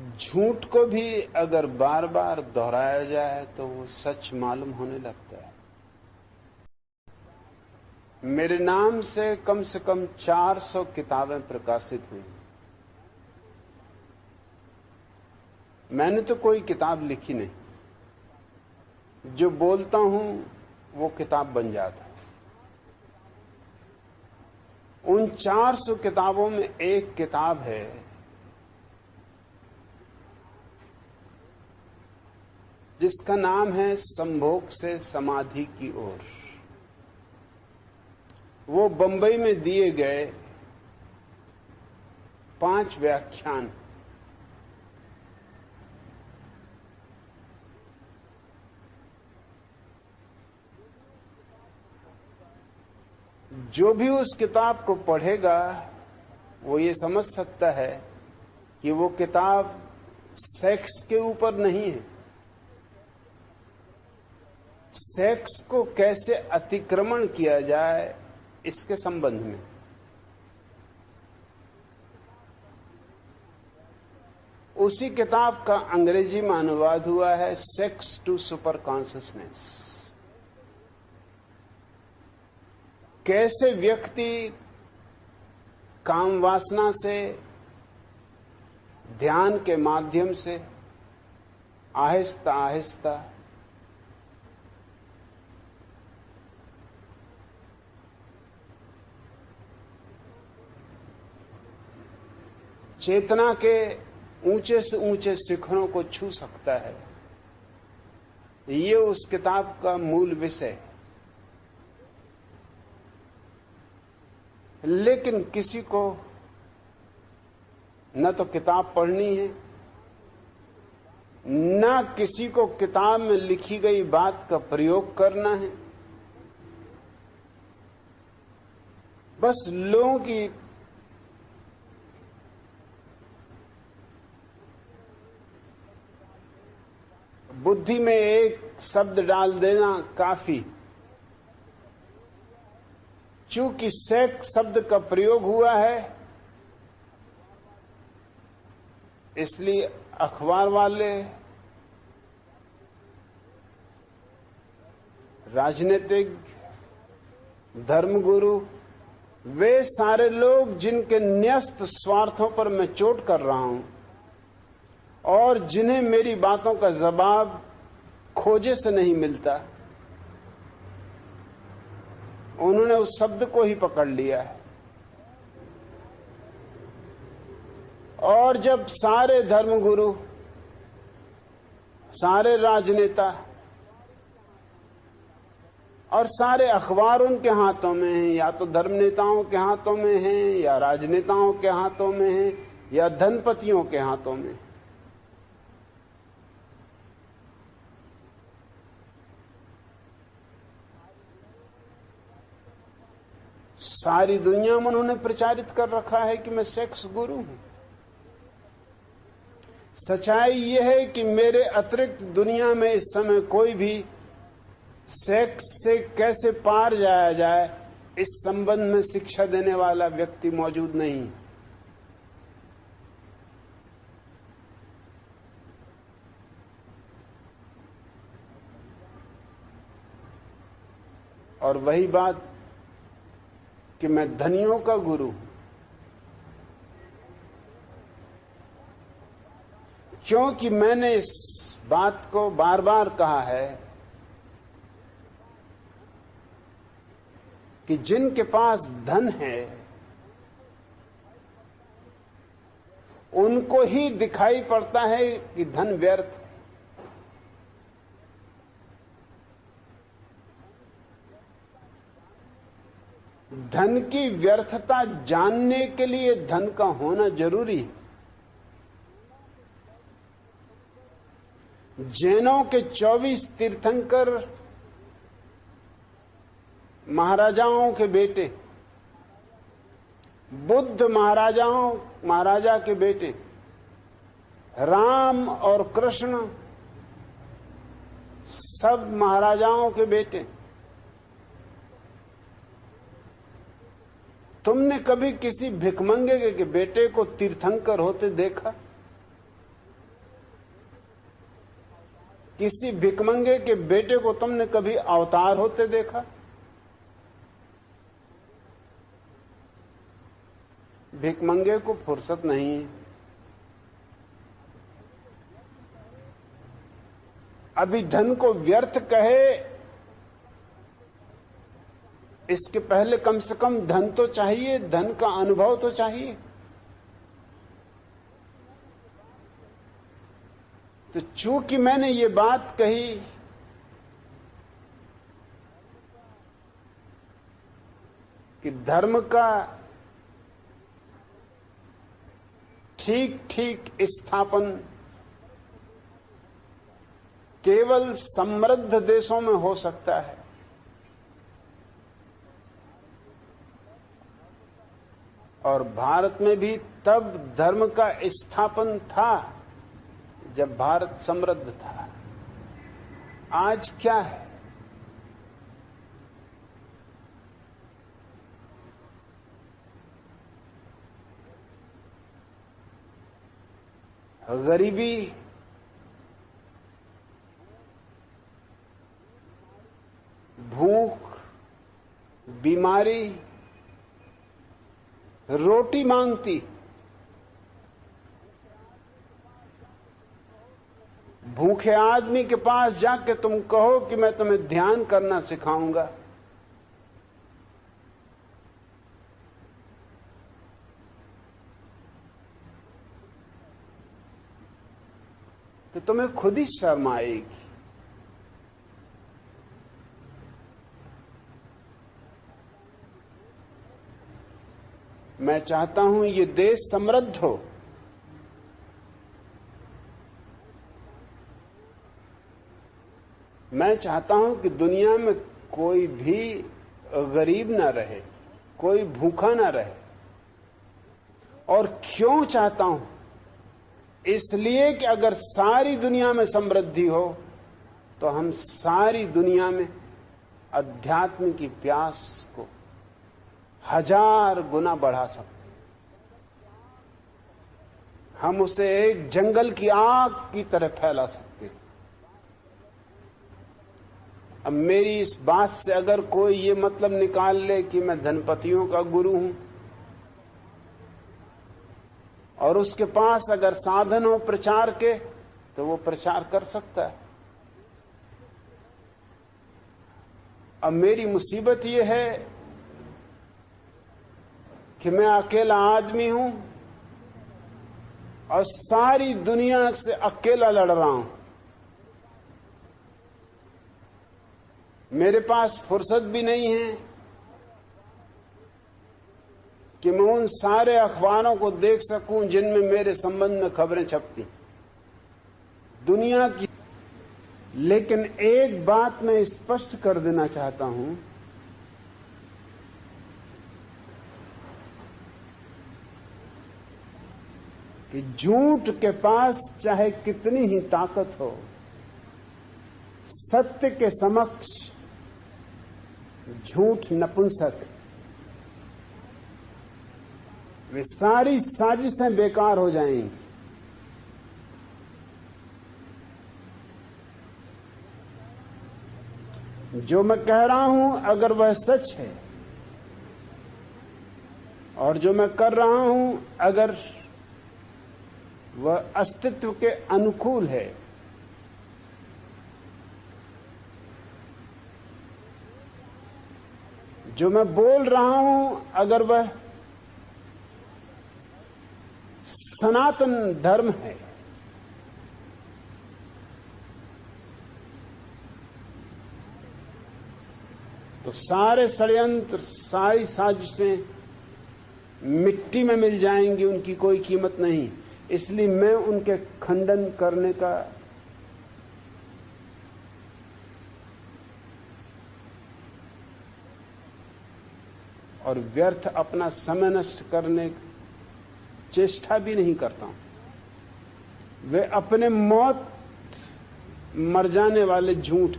झूठ को भी अगर बार बार दोहराया जाए तो वो सच मालूम होने लगता है। मेरे नाम से कम 400 किताबें प्रकाशित हुई। मैंने तो कोई किताब लिखी नहीं, जो बोलता हूं वो किताब बन जाता है। उन 400 किताबों में एक किताब है जिसका नाम है संभोग से समाधि की ओर। वो बंबई में दिए गए 5 व्याख्यान। जो भी उस किताब को पढ़ेगा वो ये समझ सकता है कि वो किताब सेक्स के ऊपर नहीं है। सेक्स को कैसे अतिक्रमण किया जाए इसके संबंध में। उसी किताब का अंग्रेजी में अनुवाद हुआ है सेक्स टू सुपर कॉन्शियसनेस। कैसे व्यक्ति काम वासना से, ध्यान के माध्यम से आहिस्ता आहिस्ता चेतना के ऊंचे से ऊंचे शिखरों को छू सकता है। ये उस किताब का मूल विषय है। लेकिन किसी को न तो किताब पढ़नी है, न किसी को किताब में लिखी गई बात का प्रयोग करना है। बस लोगों की बुद्धि में एक शब्द डाल देना काफी। चूंकि सेक्स शब्द का प्रयोग हुआ है, इसलिए अखबार वाले, राजनीतिक, धर्मगुरु, वे सारे लोग जिनके न्यस्त स्वार्थों पर मैं चोट कर रहा हूं और जिन्हें मेरी बातों का जवाब खोजे से नहीं मिलता, उन्होंने उस शब्द को ही पकड़ लिया है। और जब सारे धर्मगुरु, सारे राजनेता और सारे अखबार उनके हाथों में हैं, या तो धर्म नेताओं के हाथों में हैं, या राजनेताओं के हाथों में हैं, या धनपतियों के हाथों में, सारी दुनिया में उन्होंने प्रचारित कर रखा है कि मैं सेक्स गुरु हूं। सच्चाई यह है कि मेरे अतिरिक्त दुनिया में इस समय कोई भी सेक्स से कैसे पार जाया जाए इस संबंध में शिक्षा देने वाला व्यक्ति मौजूद नहीं। और वही बात कि मैं धनियों का गुरु, क्योंकि मैंने इस बात को बार बार कहा है कि जिनके पास धन है उनको ही दिखाई पड़ता है कि धन व्यर्थ है। धन की व्यर्थता जानने के लिए धन का होना जरूरी है। जैनों के 24 तीर्थंकर महाराजाओं के बेटे, बुद्ध महाराजा के बेटे, राम और कृष्ण सब महाराजाओं के बेटे। तुमने कभी किसी भिखमंगे के बेटे को तीर्थंकर होते देखा? किसी भिकमंगे के बेटे को तुमने कभी अवतार होते देखा? भिकमंगे को फुर्सत नहीं है। अभी धन को व्यर्थ कहे, इसके पहले कम से कम धन तो चाहिए, धन का अनुभव तो चाहिए। तो चूंकि मैंने ये बात कही कि धर्म का ठीक ठीक स्थापन केवल समृद्ध देशों में हो सकता है, और भारत में भी तब धर्म का स्थापन था जब भारत समृद्ध था। आज क्या है? गरीबी, भूख, बीमारी, रोटी मांगती। भूखे आदमी के पास जाके तुम कहो कि मैं तुम्हें ध्यान करना सिखाऊंगा, तो तुम्हें खुद ही शर्म आएगी। मैं चाहता हूं ये देश समृद्ध हो। मैं चाहता हूं कि दुनिया में कोई भी गरीब ना रहे, कोई भूखा ना रहे। और क्यों चाहता हूं? इसलिए कि अगर सारी दुनिया में समृद्धि हो तो हम सारी दुनिया में अध्यात्म की प्यास को 1000 गुना बढ़ा सकते। हम उसे एक जंगल की आग की तरह फैला सकते। अब मेरी इस बात से अगर कोई ये मतलब निकाल ले कि मैं धनपतियों का गुरु हूं, और उसके पास अगर साधन हो प्रचार के, तो वो प्रचार कर सकता है। अब मेरी मुसीबत ये है कि मैं अकेला आदमी हूं और सारी दुनिया से अकेला लड़ रहा हूं। मेरे पास फुर्सत भी नहीं है कि मैं उन सारे अखबारों को देख सकूं जिनमें मेरे संबंध में खबरें छपती दुनिया की। लेकिन एक बात मैं स्पष्ट कर देना चाहता हूं कि झूठ के पास चाहे कितनी ही ताकत हो, सत्य के समक्ष झूठ नपुंसक। वे सारी साजिशें बेकार हो जाएंगी। जो मैं कह रहा हूं अगर वह सच है, और जो मैं कर रहा हूं अगर वह अस्तित्व के अनुकूल है, जो मैं बोल रहा हूं अगर वह सनातन धर्म है, तो सारे षड्यंत्र, सारी साजिशें मिट्टी में मिल जाएंगी, उनकी कोई कीमत नहीं। इसलिए मैं उनके खंडन करने का और व्यर्थ अपना समय नष्ट करने चेष्टा भी नहीं करता हूं। वे अपने मौत मर जाने वाले झूठ